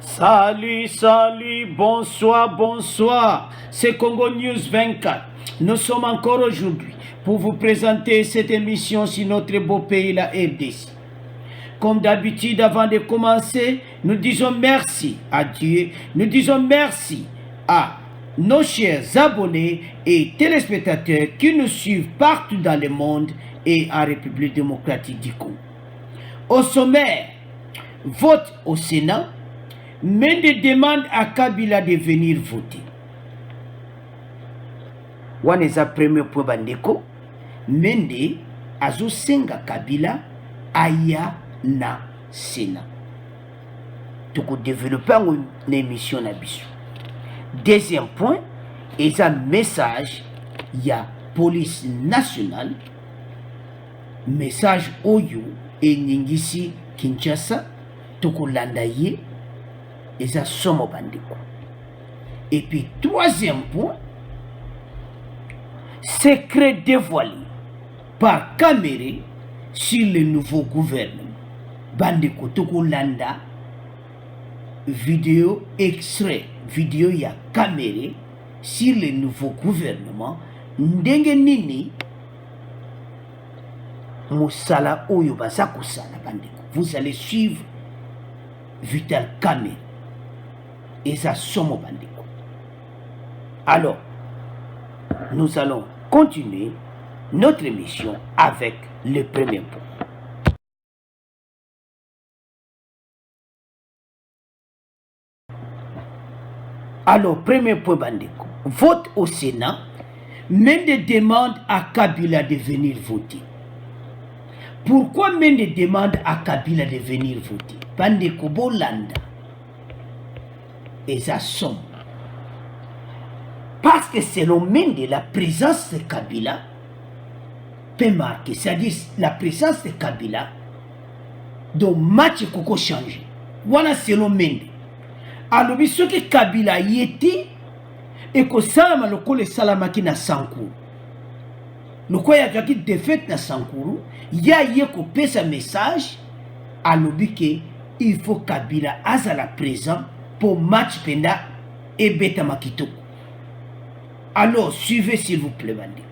Salut, salut, bonsoir, bonsoir. C'est Congo News 24. Nous sommes encore aujourd'hui pour vous présenter cette émission sur notre beau pays, la RDC. Comme d'habitude, avant de commencer, nous disons merci à Dieu. Nous disons merci à nos chers abonnés et téléspectateurs qui nous suivent partout dans le monde et en République démocratique du Congo. Au sommaire, vote au Sénat. Mende demande à Kabila de venir voter. Waneza premier point bandeko. Mende azosenga Kabila aya na Sénat. Toko développer une émission na biso. Deuxième point, est un message ya police nationale. Message oyo et ningisi Kinshasa toko landaye. Et ça somme bandeko. Et puis troisième point, secret dévoilé par Kamere sur le nouveau gouvernement. Bandeko toko landa vidéo extrait vidéo ya Kamere sur le nouveau gouvernement. Ndenge nini musala oyo baza kosala bandeko. Vous allez suivre Vital Kamere. Et ça somme bandeko. Alors, nous allons continuer notre émission avec le premier point. Alors, premier point bandeko. Vote au Sénat. Mende demande à Kabila de venir voter. Pourquoi Mende demande à Kabila de venir voter? Bandeko Bolanda. Et ça somme. Parce que selon Mende, la présence de Kabila peut marquer. C'est-à-dire la présence de Kabila dans match koko changé. Voilà selon Mende. Alors, ce que Kabila y était, et que Salama le kole Salama qui na Sankuru. Le quoi y a qui défaite na Sankuru, y a ko pesa message à l'objet il faut Kabila azala présent pour match penda et beta makito. Alors, suivez s'il vous plaît, bandeko.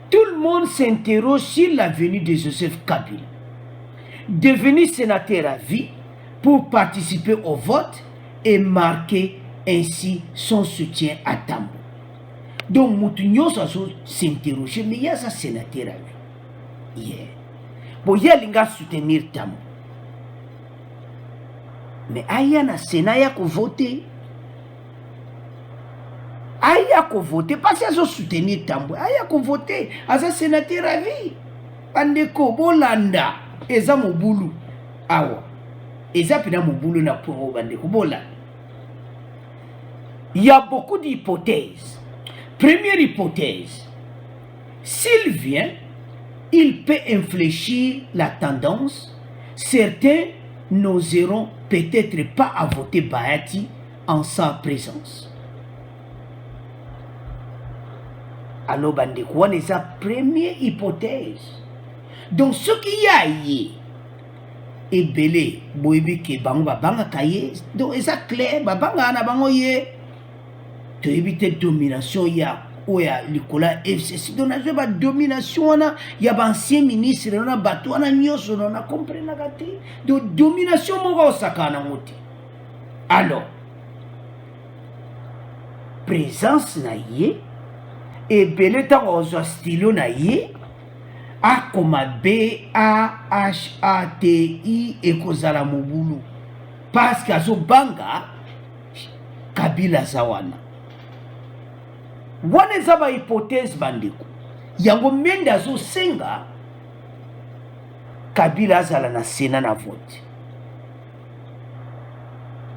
Tout le monde s'interroge sur la venue de Joseph Kabila. Devenu sénateur à vie pour participer au vote et marquer ainsi son soutien à Tambo. Donc, Moutounio s'interroge, mais il y a un sénateur à vie. Yeah. Bon, il y a l'inga soutenir Tambo. Mais aya na Sénat ya ko voter. Aya ko voter parce qu'ils ont soutenu Tambo. Aya ko voter asa sénateur à vie. Bandeko bolanda eza mobulu. Awa. Eza pina mobulu na pour bandeko bolanda. Il y a beaucoup d'hypothèses. Première hypothèse. S'il vient, il peut infléchir la tendance. Certains n'oseront peut-être pas à voter Bahati en sa présence. Alors, bandeko, c'est sa première hypothèse. Donc, ce qu'il y a hier, et belé, boibi ke banga banga kaye, donc c'est clair, banga na bango ye, to éviter domination ya oya likola FCC. Donc, il y a domination, il y a ancien ministre, il y a bateau, il y a compris na gati. Donc, domination, mon sakana moti. Alors, présence na ye, et belé ta ozo stylo na ye, a comme B-A-H-A-T-I et kozala mobulu. Parce que zo banga, Kabila zawana. Wana zaba hypothèse bandeko. Yango Mende azo senga Kabila azala na Sénat na vote.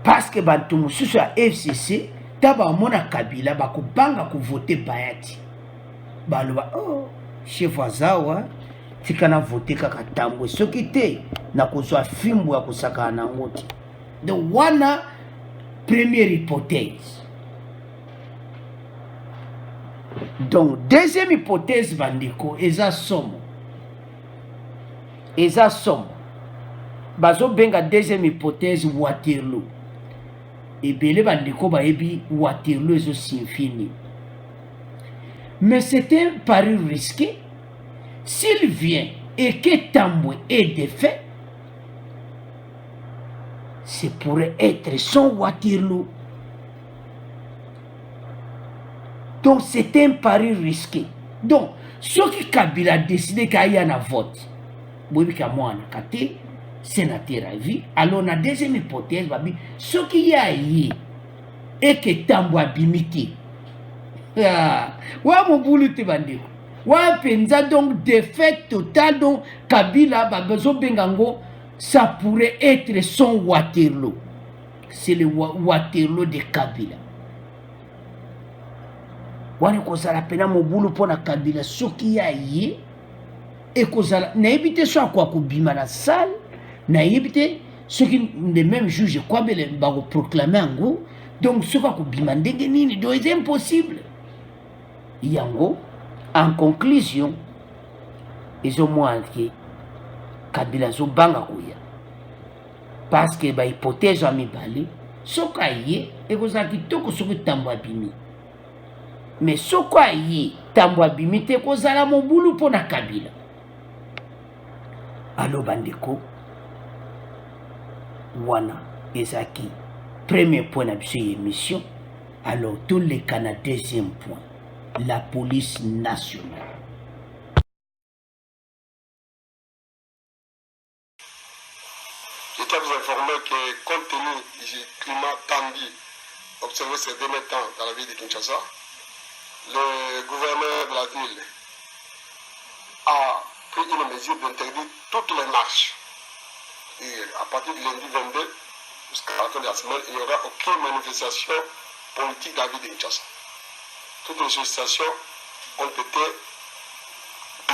Parce que bantu mususu ya FCC taba mona Kabila bako banga ko voter Bahati. Baloba oh chef wazawa tika na voter kaka Tambo soki te na kozwa fimbo ya kosaka na ngoti. Donc wana première hypothèse. Donc, deuxième hypothèse, bandeko, eza somme. Eza somme. Bazo benga deuxième hypothèse Waterloo. et belé bandeko ba ebi Waterloo ezo signifie. Mais c'est un pari risqué. S'il vient et que Tambwe est défait, ce pourrait être son Waterloo. Donc c'est un pari risqué. Donc, ce qui Kabila a décidé qu'il y a un vote, sénateur à vie, alors la deuxième hypothèse, ce qui y a eu et que Tambwe a bimité. Wa mon boulot te bandeko. Wa penza donc défaite totale donc Kabila babezo bengango, ça pourrait être son Waterloo. C'est le Waterloo de Kabila. Wana kozala pena mobulu pona Kabila soki ya ye et kozala na ebite so akwa ko bima na salle na ebite soki le même juge quoi bele ba ko proclamer ngo donc ce ko bima ndenge nini do c'est impossible. Yango en conclusion ils ont montré Kabila zo banga koya parce que ba hypothèse a mibale soka ye et kozala kitoko soki Tambwe abimi. Mais ce quoi y Tambwe bimité kozala mobulu pona Kabila. Allo bandeko wana ezaki premier point de cette émission. Alors tous les Canadiens, deuxième point, la police nationale. Je tiens à vous informer que compte tenu du climat tendu observé ces derniers temps dans la ville de Kinshasa, le gouverneur de la ville a pris une mesure d'interdire toutes les marches. Et à partir du lundi 22 jusqu'à la fin de la semaine, il n'y aura aucune manifestation politique dans la ville de Kinshasa. Toutes les manifestations ont été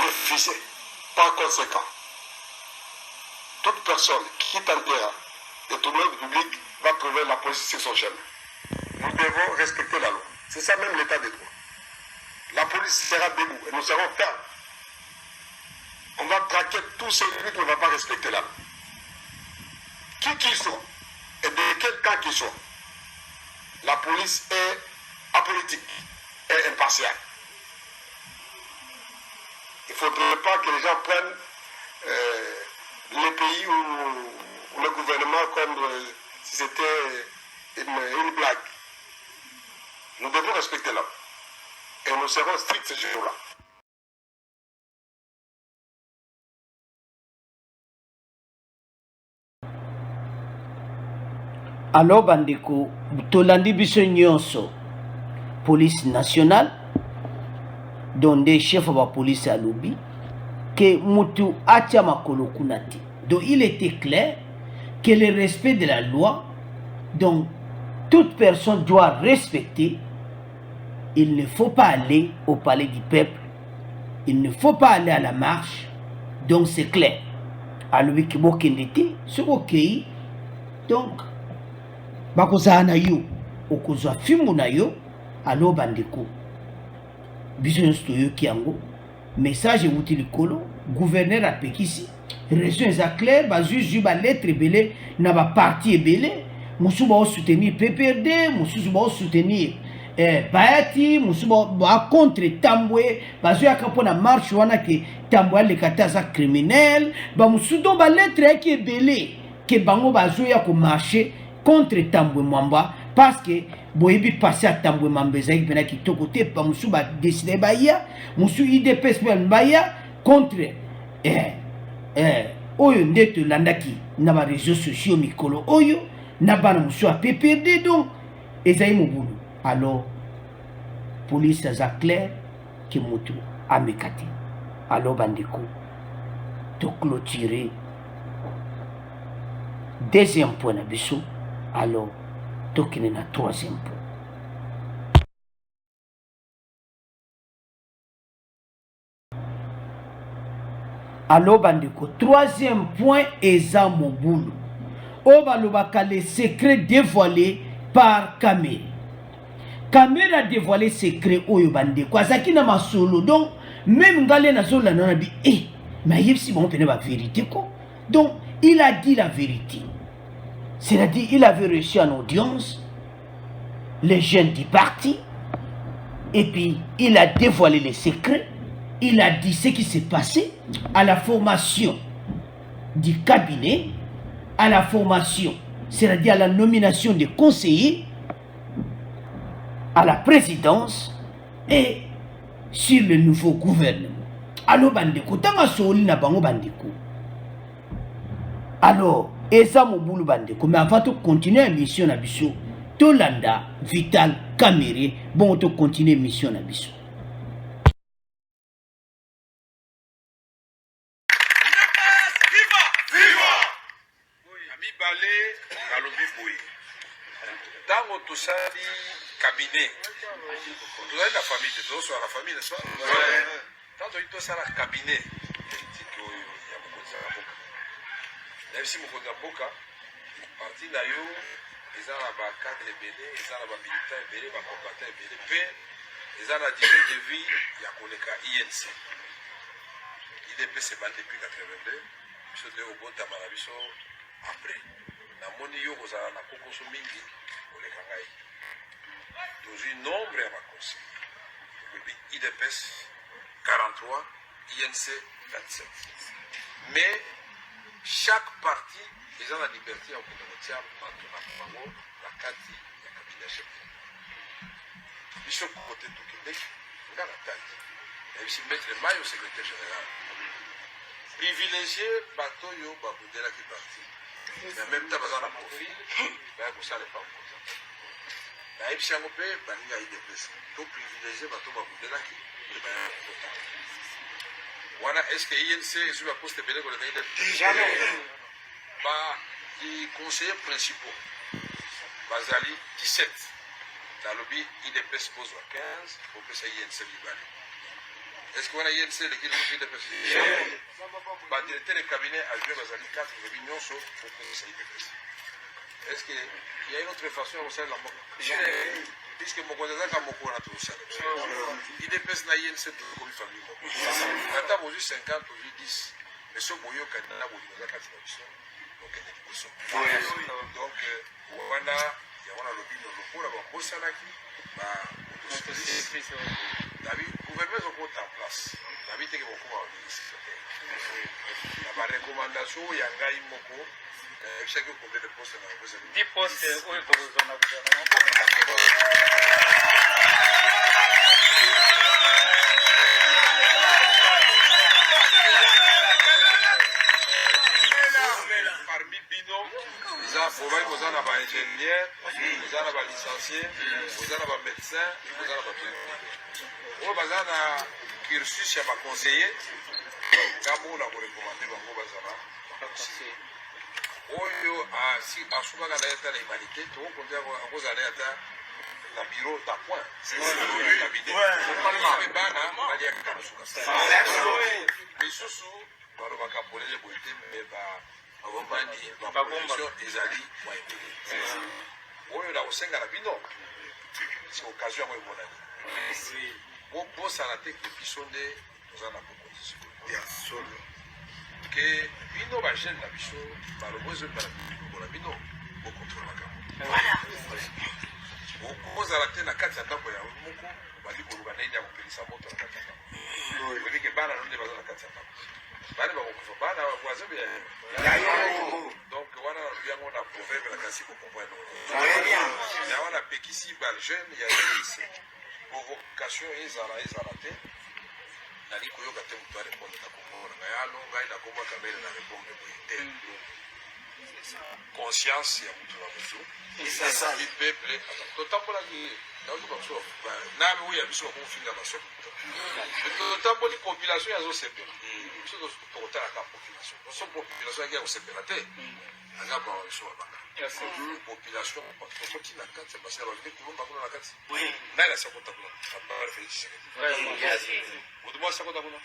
refusées. Par conséquent, toute personne qui tentera de tourner le public va trouver la police sur son chemin. Nous devons respecter la loi. C'est ça même l'état de droit. La police sera debout et nous serons fermes. On va traquer tous celui qui ne va pas respecter la loi. Qui qu'il soit et de quel camp qu'il soit, la police est apolitique et impartiale. Il ne faudrait pas que les gens prennent les pays ou le gouvernement comme si c'était une blague. Nous devons respecter la loi. Et nous serons stricts ce jour-là. Alors bandeko tolandi biso nyonso police nationale dont des chefs de la police à l'obi que mutu atia makolo kunati. Donc il était clair que le respect de la loi, donc toute personne doit respecter. Il ne faut pas aller au palais du peuple. Il ne faut pas aller à la marche. Donc c'est clair. Alors qui bokendete, ce OK. Donc bakoza na yo, okozwa fimu na yo, alo bandeko. Biso stoyo kiango. Message wuti likolo, gouverneur apekisi. Raison est claire, ba juge ba lettre belé na ba parti belé, musu ba soutenir PPRD, musu ba soutenir Bayati, musu ba contre Tambwe, ba zo yakapona marche wana ke Tambwe le kataza criminel, ba musu do ba lettre qui belé que bango ba zo ya ko marcher contre Tambwe Mwamba parce que boyebi passer à Tambwe Mwamba ezaki pena kitoko te pa musu ba décider ba ya, musu IDPS ba ya contre oyo ndeto landaki na ba réseaux sociaux mikolo oyo na bana musu a PPRD donc ezai mobulu. Alors police a clair que mutu a mekati. Alors bandeko to clôturer deuxième point na biso. Alors to kine na troisième point. Alors bandeko troisième point eza mobulu. Oba lobaka les secrets dévoilés par Kamel. Kamel a dévoilé secret oyo bandeko. Azaki na masolo donc même ngale na zola na bi mais yebsi bon pene ba vérité ko. Donc il a dit la vérité. C'est-à-dire il avait reçu en audience les jeunes du parti. Et puis, il a dévoilé les secrets. Il a dit ce qui s'est passé à la formation du cabinet, à la formation, c'est-à-dire à la nomination des conseillers, à la présidence et sur le nouveau gouvernement. Alors, bandeko, tanga sooli na bango bandeko. Alors, et ça mon boulot bandeko, mais avant de continuer la mission na biso, Tolanda, Vital, Caméré, bon, on continue la mission na biso. Tango tosali cabinet tozali na famille tozosola na famille n'est-ce pas tanto tosala cabinet politique oyo ya mokonzi ya mboka nayebisi mokonzi ya mboka parti na yo eza na bacadre ebele eza na bamilitant ebele bacombatant ebele mpe eza na durée de vie ya koleka INC IDPS ebandi depuis 82 biso te obotama na biso après namoni yo kozala na kokoso mingi koleka ngai tozwi nombre ya baconseil olobi IDPS 43 INC 27 mais chaque parti eza na liberté ya kokende kotia bato na bango na kati ya cabinet chef biso kote tokendeki nga na tati nayebisi maître mayo secrétaire général privilégié bato oyo babundelaki parti mais en même temps baza na profil baya kosala epa mokonza nayebisi yango mpe baningi ya IDPS to privilégié bato babundelaki baya kokota wana est ce que INC ezwi baposte ebele koleka IDPS conseillers principaux bazali 17 nalobi IDPS bozwa 15 kopesa INC libale est ce que wana INC lekili moto IDPS badirecteur de cabinet adjoint bazali 4 lobi nyonso kopesa IDPS est ce que il y a une autre façon ya kosalela mboka puisque mokonzi azaka moko wana tozosala IDPS na INC tokomi famille moko ata bozwi 50 ozwi 10 mais so boyokani na bolingo aza kati na biso donc wana yango nalobi lokola babosanaki nabi gouvernement ezokota en place nabi teke bokoma baministre na barecommandation ya ngai moko ebisaki combien de poste na poste oyo tokozwa na gouvernement bobali koza na baingénieur koza na balicencié koza na bamédecin koza na bapédagog oyo baza na cursus ya baconseiller ngambo na korekomande bango bazala baconseiller oyo asukaka na ye ata na humanité tokokonte akozala ye ata na bureau d'appoint cabinet bana baliaka kosuka lisusu balobaka polele boye te me babomani baproduction ezali mwa ebele oyo na kosenga na bino si occasion yango emonani bobosana te ke biso nde toza na proposition ya solo ke bino bagene na biso balobo ezoyeba na biloko na bino bokontrole makambo okozala te na kati ya ndako ya moko bali koluka nini ya kopelisa moto na kati ya ndako oyebike bana no nde baza na kati ya ndako bana bakokufa bana voisin be donc wana yango na proverbe na kasi kokomprendre na wana pekisi ba jeune ya lycée provocation ezala te nali koyoka te moto arépondre na komona ngai alo ngai nakoma kamele na répondre boye te conscience ya moto na motu du peuple totambolaki naoki babiso nami oyo ya biso bakofinga basoki totamboli population yazosepela biso tokotalaka population oso population yaki ya kosepela te anga bawa biso babanga population tokoti na kati ya basina bavide kulomba kuna na kati ngai nasakota kuna moto mwa asakota kuna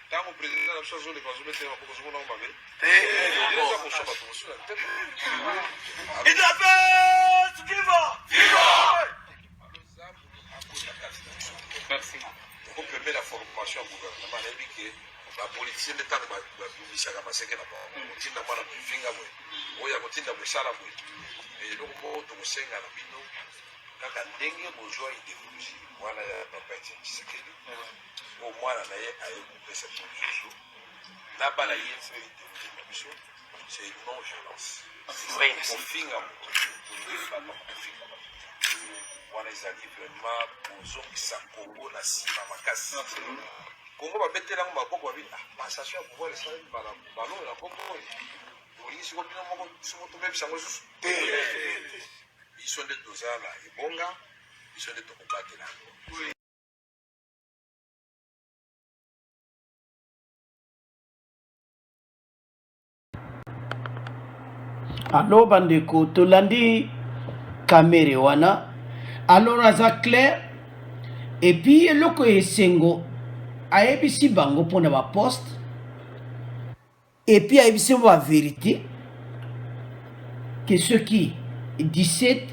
ntango président na biso azoleka azometela maboko azomona ngo mabe eza kosoba tokosuna te okopermet la formation ya gouvernement nayebi ke bapoliticien nde ntango babimisaka maseke na bango kotinda mwana mofinga boye oyo akotinda mosala boye eloko moko tokosenga na bino kaka ndenge bozwa idéologie mwana ya papa Etienne Tshisekedi o mwana na ye aye kopesa biso na bana ye fe idéologie na biso c'est une non-violence kofinga moto kofinga wana ezali vraiment bozongisa Congo na nsima makasi Congo babetelango maboko babi passation ya pouvoir esalami balongo na Congo olingi siko bino moko soko tomebisango lisusu te biso nde tozala ebonga biso nde tokobatela yango. Alors bandeko tolandi kamere wana alors aza clair et puis eloko esengo ayebisi bango mpona baposte et puis ayebisi bango bavérité que ceux qui 17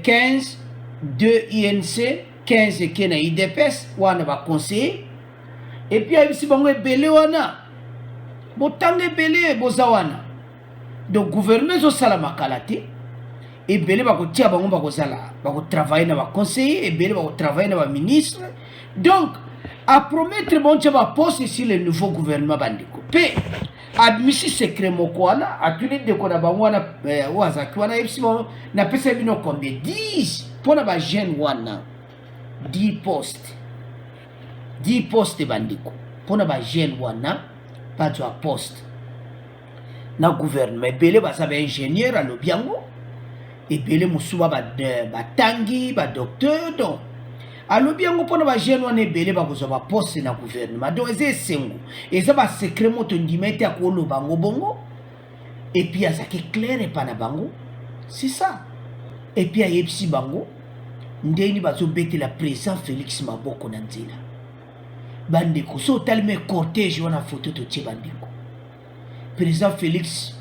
15 2 INC 15 eke na IDPS wana baconseiller et puis ayebisi bango ebele wana botanga ebele boza wana donc gouvernement ezosala makala te ebele bakotia bango bakotravaille na baconseiller ebele bakotravaille na baministre donc apromettre bontia baposte sur le nouveau gouvernement bandeko mpe admisi secret moko wana atuli ndeko na bango wana oyo azalaki wana yebisi bango napesa bino combien 10 mpona bajeune wana 10 poste bandeko mpona bajeune wana bazwa poste na gouvernement ebele baza baingénieur alobi yango ebele mosusu batangi badocteur donc alobi yango mpona bajeune wana ebele bakozwa baposte na gouvernement donc eza esengo eza basekret moto ndima ete akoloba yango bongo epuis azalaki clair epa na bango c'est ça epuis ayebisi bango ndeni bazobetela président Félix maboko na nzela bandeko so otalime cortège wana foto totie bandeko président Félix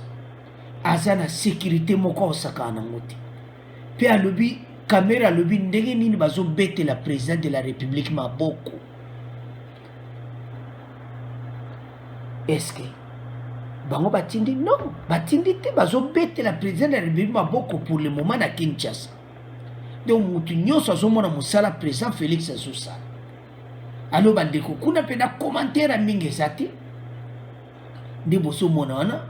aza na sécurité moko osakana nango te mpe alobi kamera alobi ndenge nini bazobetela président de la république maboko est-ce que bango batindi non batindi te bazobetela président de la république maboko pour le moment na Kinshasa donc mutu nyonso azomona mosala président Félix azosala alo bandeko kuna mpe na commentaire mingi eza te nde bozomona wana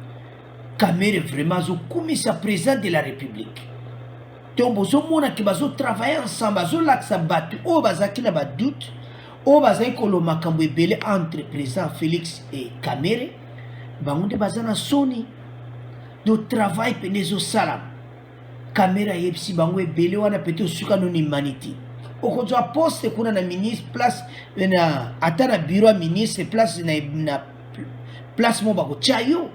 kamere vraiment azokumisa président de la république donc bozomona ke bazotravaille ensemble bazolakisa bato oyo bazalaki na badoute oyo bazalaki koloba makambo ebele entre président Félix et kamere bango nde baza na soni do travail pene ezosalama kamere ayebisi bango ebele wana pete osuka noni humanité okozwa poste kuna na ministre place na ata na bureau ya ministre place na place mo bakotia yo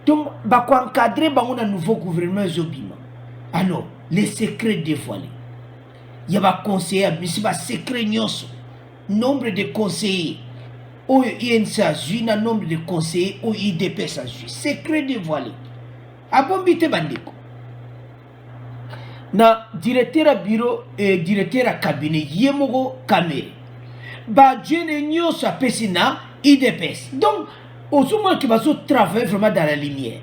donc bakoencadre bango na nouveau gouvernement ezobima alors les secrets dévoilés ya baconseiller abimisi basekret nyonso nombre de conseillers oyo INC azwi na nombre de conseillers oyo IDPS azwi secret dévoilé abombi te bandeko na directeur ya bureau directeur ya cabinet ye moko kamere bajene nyonso apesi na IDPS donc ozomonaki bazotravaille vraiment dans la lumière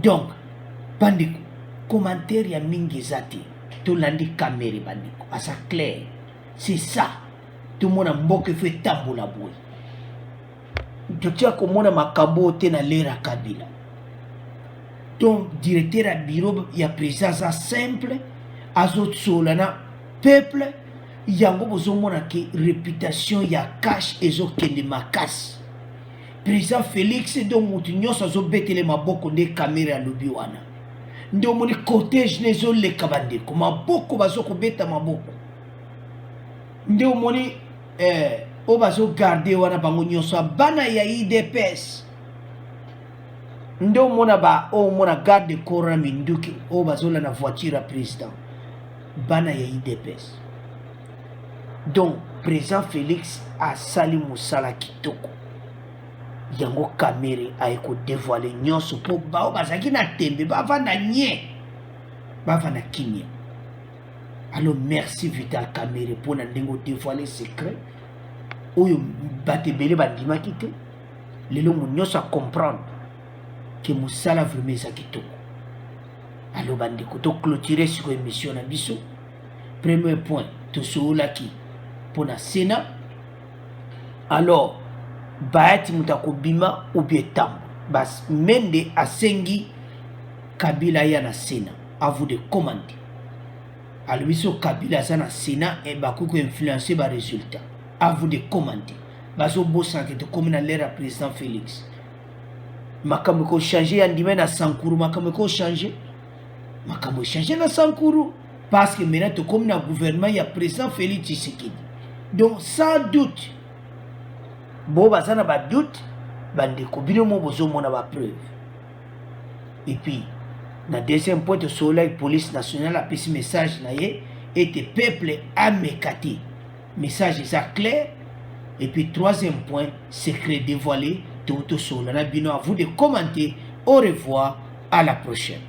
donc bandeko commentaire ya mingi eza te tolandi kamere bandeko aza clair c'est ça tomona mboka efo etambola boye totia komona makambo te na lera Kabila donc directeur ya bureau ya président aza simple azotsola na peuple yango bozomona ke réputation ya cash ezokende makasi président Félix donc mutu nyonso azobetele maboko nde kamera alobi wana nde omoni cortège nezoleka bandeko maboko bazokobeta maboko nde omoni oyo bazogarde wana bango nyonso bana ya IDPS nde omona oyo omona garde corps na minduki oyo bazola na voiture ya président bana ya IDPS donc président Félix asali mosala kitoko yango kamere aye kodévoile nyonso mpo bao bazalaki na tembe bavanda nye bavanda kimia alors merci Vital Kamere mpona ndenge odévoile secret oyo bato ebele bandimaki te lelo mo nyonso acomprendre ke mosala vraiment eza kitoko alors bandeko to clôturer sur émission na biso. Premier point tosolaki pour na Sénat. Alors baati mutako bima ou bien tambo bas mende asengi Kabila ya na Sénat, à vous de commander. Alors biso Kabila za na Sénat et bakuko influencer ba résultat, à vous de commander. Baso bosan que to comme na l'ère président Félix. Makambo ko changer andime na Sankuru, makambo ko changer. Makambo changer na Sankuru parce que maintenant to comme na gouvernement ya président Félix Tshisekedi. Donc sans doute bo bazana ba doute bande ko bino mo bozo mona ba preuve. Et puis na deuxième point de soleil police nationale a pris message na ye était peuple amekati. Message est clair. Et puis troisième point, secret dévoilé, tout au bino à vous de commenter. Au revoir, à la prochaine.